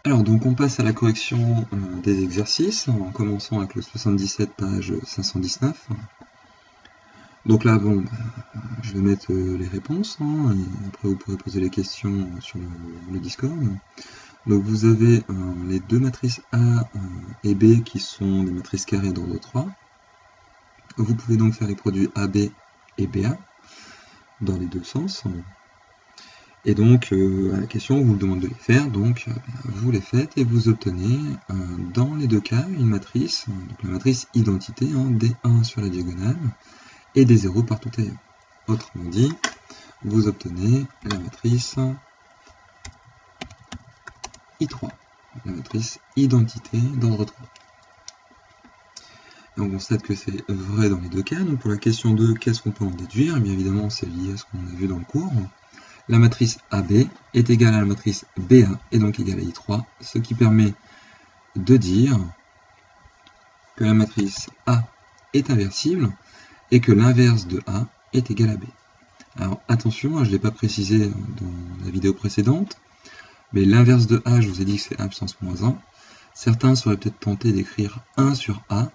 Alors, donc on passe à la correction des exercices, en commençant avec le 77, page 519. Donc là, bon, je vais mettre les réponses, hein, et après vous pourrez poser les questions sur le Discord. Donc vous avez les deux matrices A et B qui sont des matrices carrées d'ordre 3. Vous pouvez donc faire les produits AB et BA dans les deux sens. Et donc, à la question, on vous demande de les faire, donc vous les faites et vous obtenez dans les deux cas une matrice, donc la matrice identité, hein, des 1 sur la diagonale et des 0 partout ailleurs. Autrement dit, vous obtenez la matrice I3, la matrice identité d'ordre 3. Et on constate que c'est vrai dans les deux cas. Donc pour la question 2, qu'est-ce qu'on peut en déduire? Et bien évidemment, c'est lié à ce qu'on a vu dans le cours. La matrice AB est égale à la matrice BA et donc égale à I3, ce qui permet de dire que la matrice A est inversible et que l'inverse de A est égal à B. Alors attention, je ne l'ai pas précisé dans la vidéo précédente, mais l'inverse de A, je vous ai dit que c'est A puissance moins 1. Certains seraient peut-être tentés d'écrire 1 sur A.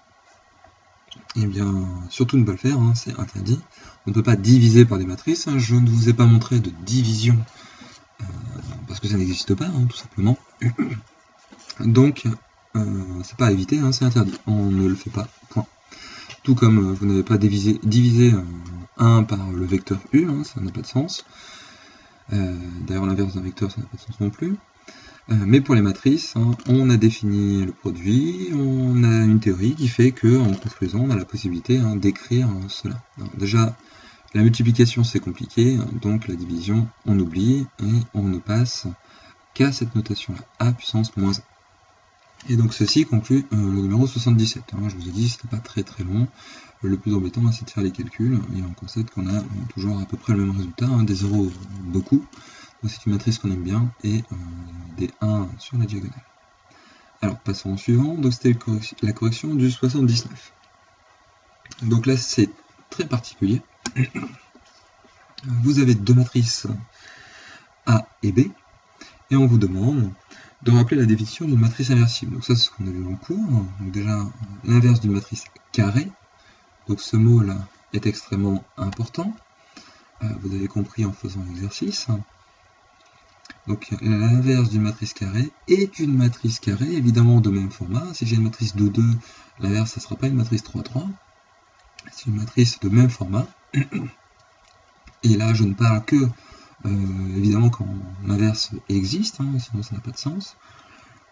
Eh bien, surtout ne pas le faire, hein, c'est interdit. On ne peut pas diviser par des matrices. Hein. Je ne vous ai pas montré de division parce que ça n'existe pas, hein, tout simplement. Donc, c'est pas à éviter, hein, c'est interdit. On ne le fait pas. Point. Tout comme vous n'avez pas divisé 1 par le vecteur U, hein, ça n'a pas de sens. D'ailleurs, l'inverse d'un vecteur, ça n'a pas de sens non plus. Mais pour les matrices, hein, on a défini le produit, on a une théorie qui fait qu'en construisant, on a la possibilité d'écrire cela. Alors déjà, la multiplication c'est compliqué, donc la division on oublie et on ne passe qu'à cette notation-là, A puissance moins 1. Et donc ceci conclut le numéro 77. Hein, je vous ai dit, c'était pas très très long. Le plus embêtant, c'est de faire les calculs et on constate qu'on a toujours à peu près le même résultat, hein, des zéros beaucoup. C'est une matrice qu'on aime bien, et des 1 sur la diagonale. Alors, passons au suivant. Donc, c'était la correction du 79. Donc là, c'est très particulier. Vous avez deux matrices A et B, et on vous demande de rappeler la définition d'une matrice inversible. Donc ça, c'est ce qu'on a vu dans le cours. Donc déjà, l'inverse d'une matrice carrée. Donc ce mot-là est extrêmement important. Vous avez compris en faisant l'exercice. Donc l'inverse d'une matrice carrée est une matrice carrée, évidemment de même format. Si j'ai une matrice 2, 2, l'inverse, ça ne sera pas une matrice 3, 3. C'est une matrice de même format. Et là, je ne parle que, évidemment, quand l'inverse existe, hein, sinon ça n'a pas de sens.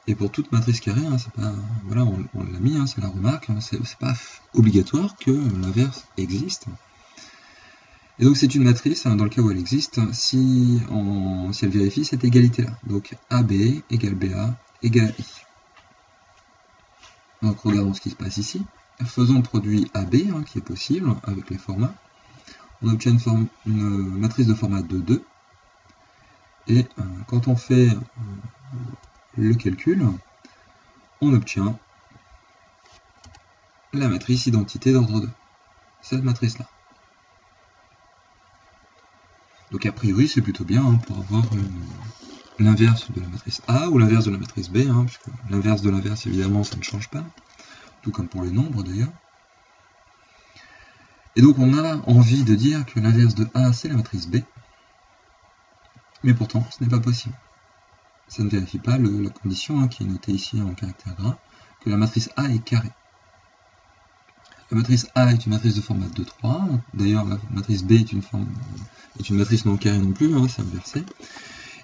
Et pour toute matrice carrée, hein, c'est pas, voilà, on l'a mis, hein, c'est la remarque, hein, c'est pas obligatoire que l'inverse existe. Et donc c'est une matrice, hein, dans le cas où elle existe, si elle vérifie cette égalité-là. Donc AB égale BA égale I. Donc regardons ce qui se passe ici. Faisons le produit AB, hein, qui est possible, avec les formats. On obtient une matrice de format 2, 2. Et quand on fait le calcul, on obtient la matrice identité d'ordre 2. Cette matrice-là. Donc a priori c'est plutôt bien, hein, pour avoir l'inverse de la matrice A ou l'inverse de la matrice B, hein, puisque l'inverse de l'inverse évidemment ça ne change pas, tout comme pour les nombres d'ailleurs. Et donc on a envie de dire que l'inverse de A c'est la matrice B, mais pourtant ce n'est pas possible. Ça ne vérifie pas la condition, hein, qui est notée ici en caractère gras, que la matrice A est carrée. La matrice A est une matrice de format 2, 3. D'ailleurs, la matrice B est une matrice non carrée non plus, hein, c'est inversé.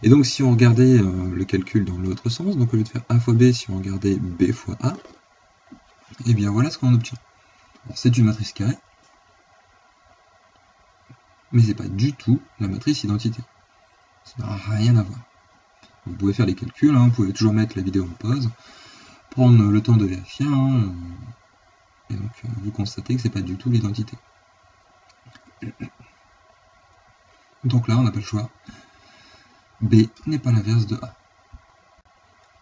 Et donc, si on regardait le calcul dans l'autre sens, donc au lieu de faire A fois B, si on regardait B fois A, et bien voilà ce qu'on obtient. C'est une matrice carrée, mais c'est pas du tout la matrice identité. Ça n'a rien à voir. Vous pouvez faire les calculs, hein, vous pouvez toujours mettre la vidéo en pause, prendre le temps de vérifier, hein, et donc vous constatez que c'est pas du tout l'identité. Donc là on n'a pas le choix. B n'est pas l'inverse de A.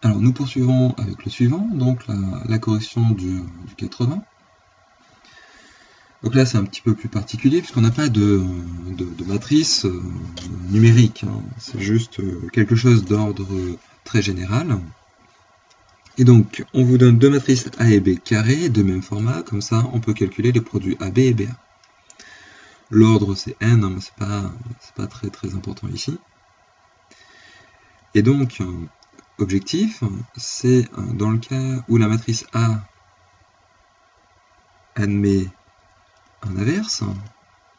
Alors nous poursuivons avec le suivant, donc la correction du 80. Donc là c'est un petit peu plus particulier puisqu'on n'a pas de matrice numérique, hein. C'est juste quelque chose d'ordre très général. Et donc, on vous donne deux matrices A et B carrées, de même format, comme ça, on peut calculer les produits AB et BA. L'ordre, c'est n, hein, mais c'est pas très très important ici. Et donc, objectif, c'est dans le cas où la matrice A admet un inverse,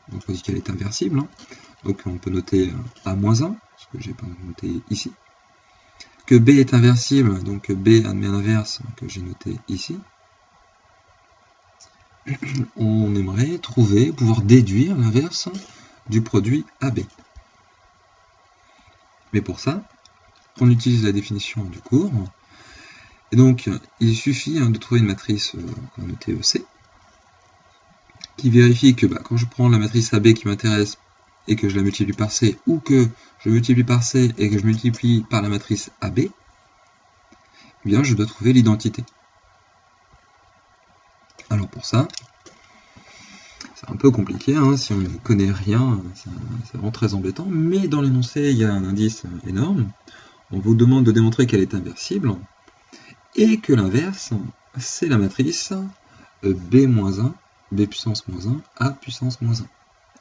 donc on dit qu'elle est inversible, hein, donc on peut noter A-1, ce que j'ai pas noté ici. Que B est inversible, donc B admet un inverse, que j'ai noté ici. On aimerait pouvoir déduire l'inverse du produit AB. Mais pour ça, on utilise la définition du cours. Et donc, il suffit de trouver une matrice qu'on a notée EC, qui vérifie que quand je prends la matrice AB qui m'intéresse et que je la multiplie par C, ou que je multiplie par C et que je multiplie par la matrice AB, eh bien je dois trouver l'identité. Alors pour ça, c'est un peu compliqué, hein, si on ne connaît rien, c'est vraiment très embêtant, mais dans l'énoncé, il y a un indice énorme. On vous demande de démontrer qu'elle est inversible, et que l'inverse, c'est la matrice B-1, B puissance moins 1, A puissance moins 1.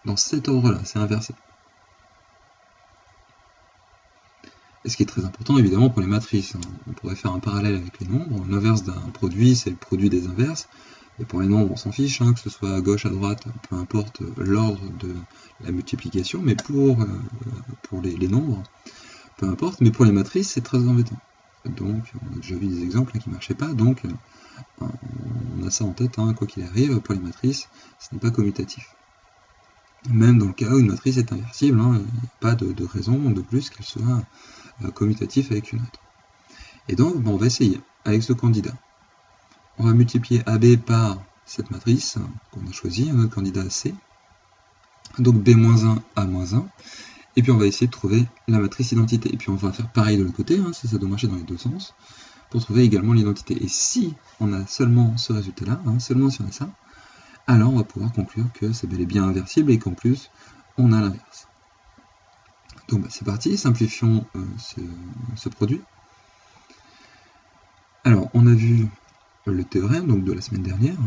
Dans cet ordre-là, c'est inversé. Et ce qui est très important, évidemment, pour les matrices. On pourrait faire un parallèle avec les nombres. L'inverse d'un produit, c'est le produit des inverses. Et pour les nombres, on s'en fiche, que ce soit à gauche, à droite, peu importe l'ordre de la multiplication. Mais pour les nombres, peu importe. Mais pour les matrices, c'est très embêtant. Donc, on a déjà vu des exemples qui ne marchaient pas. Donc, on a ça en tête, quoi qu'il arrive. Pour les matrices, ce n'est pas commutatif. Même dans le cas où une matrice est inversible, il n'y a pas de raison de plus qu'elle soit commutative avec une autre. Et donc, on va essayer avec ce candidat. On va multiplier AB par cette matrice qu'on a choisie, notre candidat C. Donc B-1, A-1. Et puis on va essayer de trouver la matrice identité. Et puis on va faire pareil de l'autre côté, ça doit marcher dans les deux sens, pour trouver également l'identité. Et si on a seulement ce résultat-là, seulement si on a ça, alors on va pouvoir conclure que c'est bel et bien inversible et qu'en plus, on a l'inverse. Donc c'est parti, simplifions ce produit. Alors, on a vu le théorème donc, de la semaine dernière,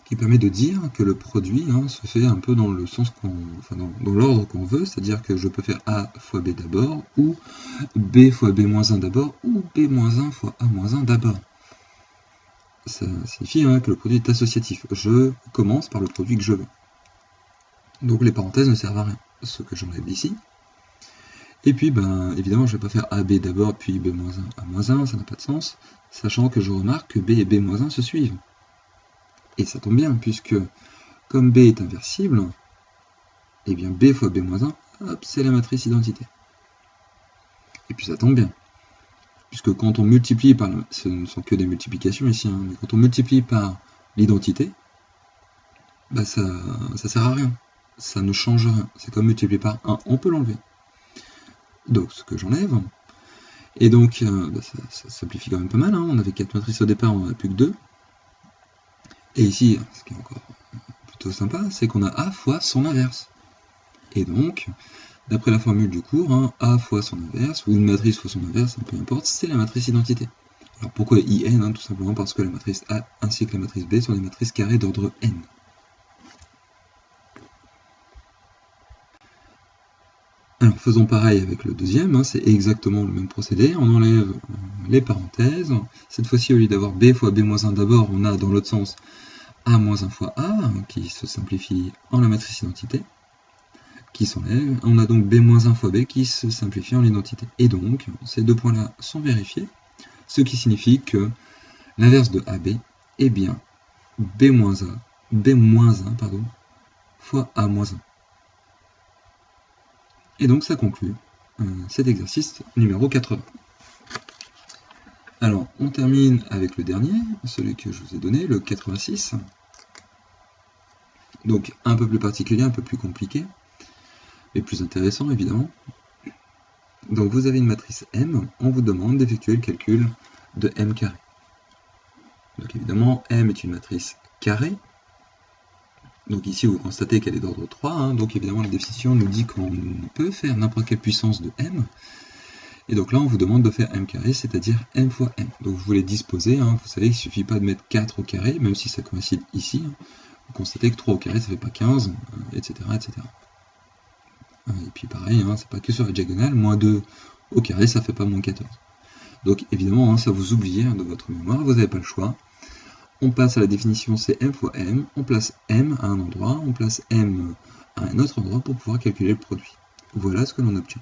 qui permet de dire que le produit se fait un peu dans le sens dans l'ordre qu'on veut, c'est-à-dire que je peux faire A fois B d'abord, ou B fois B-1 d'abord, ou B-1 fois A-1 d'abord. Ça signifie que le produit est associatif. Je commence par le produit que je veux. Donc les parenthèses ne servent à rien, ce que j'enlève d'ici. Et puis, évidemment, je ne vais pas faire AB d'abord, puis B-1, A-1, ça n'a pas de sens, sachant que je remarque que B et B-1 se suivent. Et ça tombe bien, puisque comme B est inversible, eh bien B fois B-1, hop, c'est la matrice identité. Et puis ça tombe bien, puisque quand on multiplie par, ce ne sont que des multiplications ici, mais quand on multiplie par l'identité, ça ne sert à rien, ça ne change rien, c'est comme multiplier par 1, on peut l'enlever. Donc ce que j'enlève, et donc ça simplifie quand même pas mal, on avait 4 matrices au départ, on n'en a plus que 2. Et ici, ce qui est encore plutôt sympa, c'est qu'on a A fois son inverse. Et donc, d'après la formule du cours, A fois son inverse, ou une matrice fois son inverse, peu importe, c'est la matrice identité. Alors pourquoi IN? Tout simplement parce que la matrice A ainsi que la matrice B sont des matrices carrées d'ordre N. Alors faisons pareil avec le deuxième, c'est exactement le même procédé, on enlève les parenthèses, cette fois-ci au lieu d'avoir B fois B-1 d'abord, on a dans l'autre sens A-1 fois A, qui se simplifie en la matrice identité, qui s'enlève, on a donc B-1 fois B qui se simplifie en l'identité. Et donc, ces deux points-là sont vérifiés, ce qui signifie que l'inverse de AB est bien B-1 fois A-1. Et donc ça conclut cet exercice numéro 80. Alors, on termine avec le dernier, celui que je vous ai donné, le 86. Donc un peu plus particulier, un peu plus compliqué, mais plus intéressant évidemment. Donc vous avez une matrice M, on vous demande d'effectuer le calcul de M carré. Donc évidemment, M est une matrice carrée. Donc ici, vous constatez qu'elle est d'ordre 3, donc évidemment la définition nous dit qu'on peut faire n'importe quelle puissance de M. Et donc là, on vous demande de faire m carré, c'est-à-dire m fois m. Donc vous les disposez, hein. Vous savez qu'il ne suffit pas de mettre 4 au carré, même si ça coïncide ici. Vous constatez que 3 au carré, ça ne fait pas 15, etc., etc. Et puis pareil, hein, c'est pas que sur la diagonale, moins 2 au carré, ça ne fait pas moins 14. Donc évidemment, hein, ça vous oubliez de votre mémoire, vous n'avez pas le choix. On passe à la définition, c'est m fois m, on place m à un endroit, on place m à un autre endroit pour pouvoir calculer le produit. Voilà ce que l'on obtient.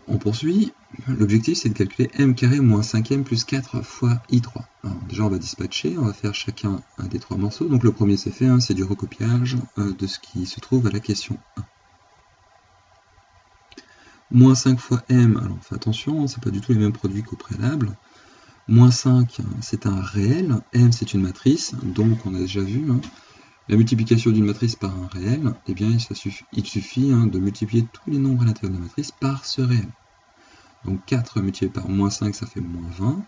On poursuit. L'objectif, c'est de calculer m carré moins 5m plus 4 fois i3. Alors, déjà, on va dispatcher, on va faire chacun un des 3 morceaux. Donc le premier, c'est fait, hein, c'est du recopiage de ce qui se trouve à la question 1. Moins 5 fois m, alors faites attention, c'est pas du tout les mêmes produits qu'au préalable. Moins 5, c'est un réel, m c'est une matrice, donc on a déjà vu, hein, la multiplication d'une matrice par un réel, eh bien il suffit hein, de multiplier tous les nombres à l'intérieur de la matrice par ce réel. Donc 4 multiplié par moins 5, ça fait moins 20,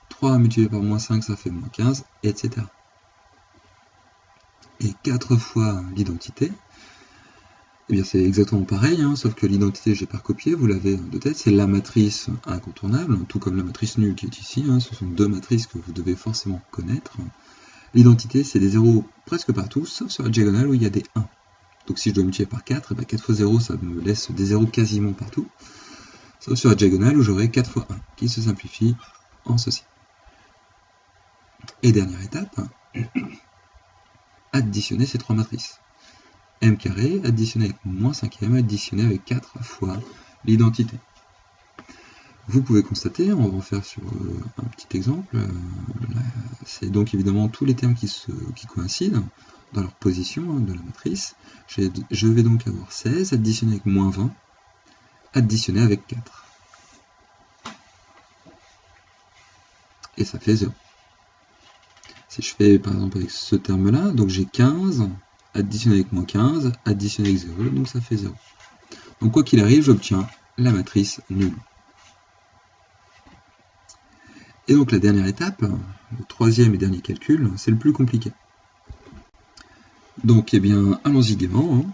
3 multiplié par moins 5, ça fait moins 15, etc. Et 4 fois l'identité, eh bien c'est exactement pareil, hein, sauf que l'identité, je n'ai pas recopié, vous l'avez de tête, c'est la matrice incontournable, tout comme la matrice nulle qui est ici, hein, ce sont deux matrices que vous devez forcément connaître. L'identité, c'est des zéros presque partout, sauf sur la diagonale où il y a des 1. Donc si je dois multiplier par 4, et bien 4 fois 0, ça me laisse des zéros quasiment partout, sauf sur la diagonale où j'aurai 4 fois 1, qui se simplifie en ceci. Et dernière étape, additionner ces 3 matrices. M carré, additionné avec moins 5m, additionné avec 4 fois l'identité. Vous pouvez constater, on va en faire sur un petit exemple, c'est donc évidemment tous les termes qui coïncident dans leur position de la matrice. Je vais donc avoir 16, additionné avec moins 20, additionné avec 4. Et ça fait 0. Si je fais par exemple avec ce terme-là, donc j'ai 15, additionné avec moins 15, additionné avec 0, donc ça fait 0. Donc quoi qu'il arrive, j'obtiens la matrice nulle. Et donc la dernière étape, le troisième et dernier calcul, c'est le plus compliqué. Donc eh bien, allons-y gaiement.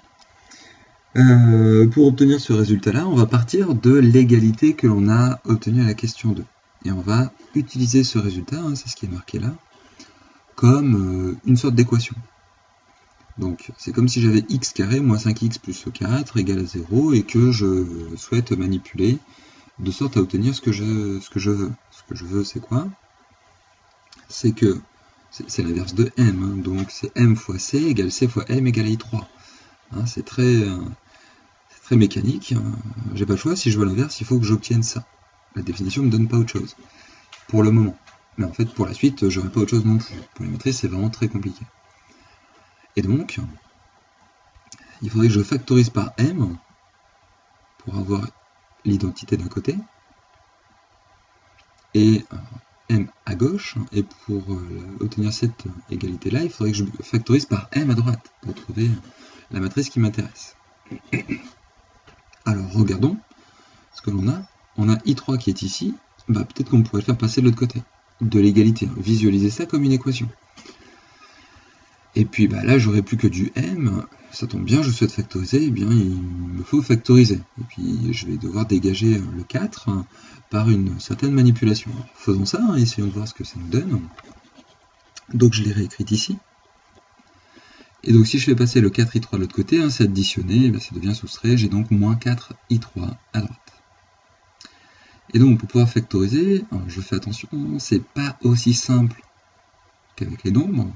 Pour obtenir ce résultat-là, on va partir de l'égalité que l'on a obtenue à la question 2. Et on va utiliser ce résultat, hein, c'est ce qui est marqué là, comme une sorte d'équation. Donc c'est comme si j'avais x carré moins 5x plus 4 égale à 0 et que je souhaite manipuler de sorte à obtenir ce que je veux. Ce que je veux, c'est quoi? C'est que c'est l'inverse de m, hein, donc c'est m fois c égale c fois m égale i3. Hein, c'est très mécanique, hein. J'ai pas le choix, si je veux l'inverse, il faut que j'obtienne ça. La définition ne me donne pas autre chose, pour le moment. Mais en fait, pour la suite, j'aurai pas autre chose non plus. Pour les matrices, c'est vraiment très compliqué. Et donc, il faudrait que je factorise par m, pour avoir l'identité d'un côté, et m à gauche, et pour obtenir cette égalité-là, il faudrait que je factorise par m à droite, pour trouver la matrice qui m'intéresse. Alors, regardons ce que l'on a. On a I3 qui est ici, bah, peut-être qu'on pourrait le faire passer de l'autre côté, de l'égalité. Visualiser ça comme une équation. Et puis bah, là, j'aurai plus que du m, ça tombe bien, je souhaite factoriser, eh bien il me faut factoriser. Et puis je vais devoir dégager le 4 par une certaine manipulation. Alors, faisons ça, hein, essayons de voir ce que ça nous donne. Donc je l'ai réécrite ici. Et donc si je fais passer le 4i3 de l'autre côté, hein, c'est additionné, ça devient soustrait, j'ai donc moins 4i3 à droite. Et donc pour pouvoir factoriser, alors je fais attention, c'est pas aussi simple qu'avec les nombres.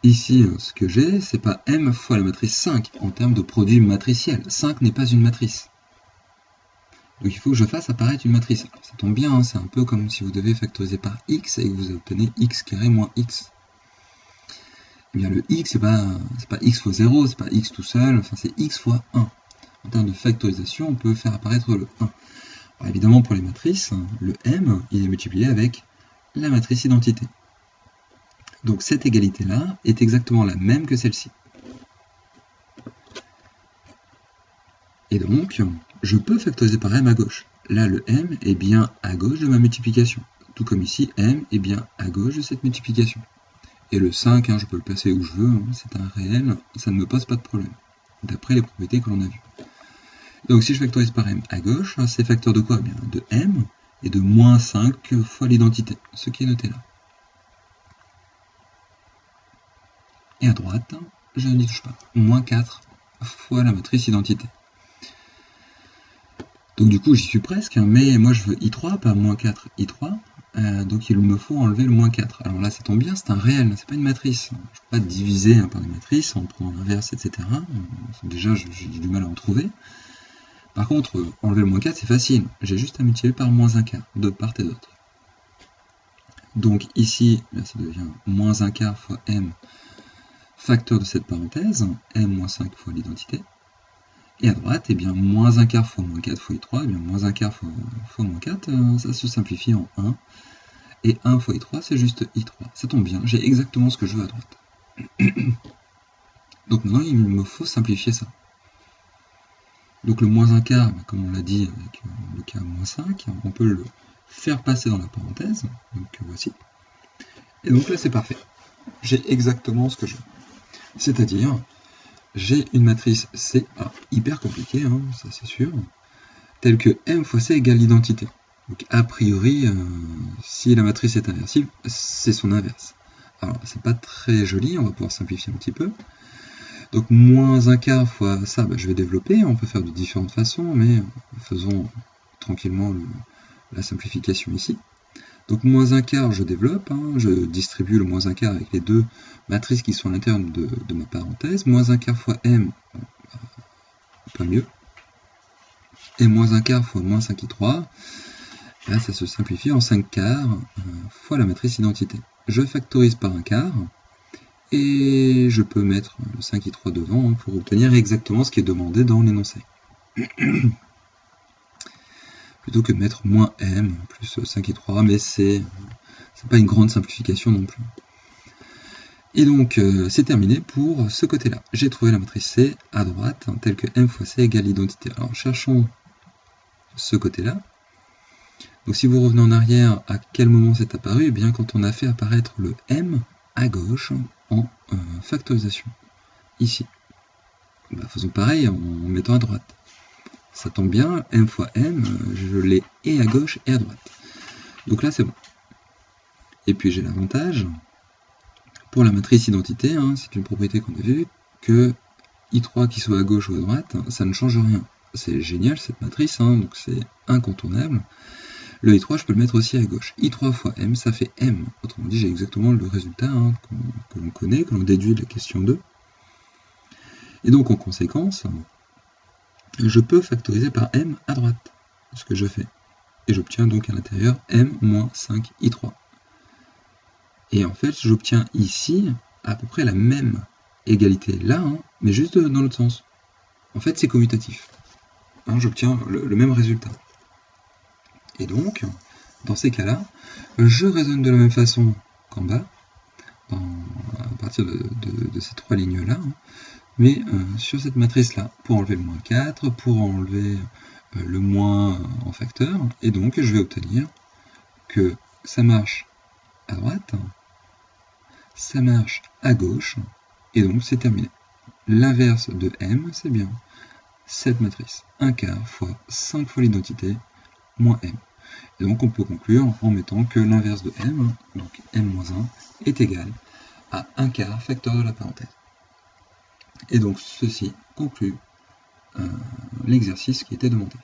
Ici, ce que j'ai, c'est pas m fois la matrice 5 en termes de produit matriciel. 5 n'est pas une matrice. Donc il faut que je fasse apparaître une matrice. Alors, ça tombe bien, hein, c'est un peu comme si vous devez factoriser par x et que vous obtenez x carré moins x. Eh bien le x, c'est pas x fois 0, c'est pas x tout seul, enfin c'est x fois 1. En termes de factorisation, on peut faire apparaître le 1. Alors, évidemment, pour les matrices, le m, il est multiplié avec la matrice identité. Donc cette égalité-là est exactement la même que celle-ci. Et donc, je peux factoriser par m à gauche. Là, le m est bien à gauche de ma multiplication. Tout comme ici, m est bien à gauche de cette multiplication. Et le 5, je peux le placer où je veux, c'est un réel, ça ne me pose pas de problème, d'après les propriétés que l'on a vues. Donc si je factorise par m à gauche, c'est facteur de quoi? Bien, de m et de moins 5 fois l'identité, ce qui est noté là. Et à droite, je n'y touche pas, moins 4 fois la matrice identité. Donc du coup j'y suis presque, mais moi je veux i3, pas moins 4 i3, donc il me faut enlever le moins 4. Alors là ça tombe bien, c'est un réel, c'est pas une matrice. Je ne peux pas diviser par des matrices en prenant l'inverse, etc. Déjà j'ai du mal à en trouver. Par contre, enlever le moins 4 c'est facile, j'ai juste à multiplier par moins un quart, de part et d'autre. Donc ici, ça devient moins un quart fois m, facteur de cette parenthèse, m moins 5 fois l'identité. Et à droite, eh bien, moins un quart fois moins 4 fois i3, eh bien, moins un quart fois moins 4, ça se simplifie en 1. Et 1 fois i3, c'est juste i3. Ça tombe bien, j'ai exactement ce que je veux à droite. Donc maintenant, il me faut simplifier ça. Donc le moins un quart, comme on l'a dit avec le cas moins 5, on peut le faire passer dans la parenthèse. Donc voici. Et donc là, c'est parfait. J'ai exactement ce que je veux. C'est-à-dire, j'ai une matrice C, alors hyper compliquée, ça c'est sûr, telle que m fois C égale l'identité. Donc a priori, si la matrice est inversible, c'est son inverse. Alors c'est pas très joli, on va pouvoir simplifier un petit peu. Donc moins un quart fois ça, je vais développer, on peut faire de différentes façons, mais faisons tranquillement la simplification ici. Donc moins un quart, je développe, je distribue le moins un quart avec les deux matrices qui sont à l'intérieur de ma parenthèse. Moins un quart fois m, pas mieux. Et moins un quart fois moins 5i3, là ça se simplifie en 5 quarts fois la matrice identité. Je factorise par un quart, et je peux mettre le 5i3 devant pour obtenir exactement ce qui est demandé dans l'énoncé. Plutôt que de mettre moins m plus 5i3, mais c'est pas une grande simplification non plus. Et donc c'est terminé pour ce côté-là. J'ai trouvé la matrice C à droite, telle que m fois C égale l'identité. Alors cherchons ce côté-là. Donc si vous revenez en arrière, à quel moment c'est apparu? Eh bien quand on a fait apparaître le m à gauche en factorisation, ici. Faisons pareil en mettant à droite. Ça tombe bien, m fois m, je l'ai et à gauche et à droite. Donc là, c'est bon. Et puis j'ai l'avantage, pour la matrice identité, c'est une propriété qu'on a vue, que i3 qui soit à gauche ou à droite, ça ne change rien. C'est génial cette matrice, donc c'est incontournable. Le i3, je peux le mettre aussi à gauche. i3 fois m, ça fait m. Autrement dit, j'ai exactement le résultat que l'on connaît, que l'on déduit de la question 2. Et donc, en conséquence, je peux factoriser par m à droite, ce que je fais. Et j'obtiens donc à l'intérieur m moins 5i3. Et en fait, j'obtiens ici à peu près la même égalité là, mais juste dans l'autre sens. En fait, c'est commutatif. J'obtiens le même résultat. Et donc, dans ces cas-là, je raisonne de la même façon qu'en bas, à partir de ces trois lignes-là, mais sur cette matrice-là, pour enlever le moins 4, pour enlever le moins en facteur, et donc je vais obtenir que ça marche à droite, ça marche à gauche, et donc c'est terminé. L'inverse de m, c'est bien cette matrice, 1 quart fois 5 fois l'identité, moins m. Et donc on peut conclure en mettant que l'inverse de m, donc m-1, est égal à 1 quart facteur de la parenthèse. Et donc ceci conclut l'exercice qui était demandé.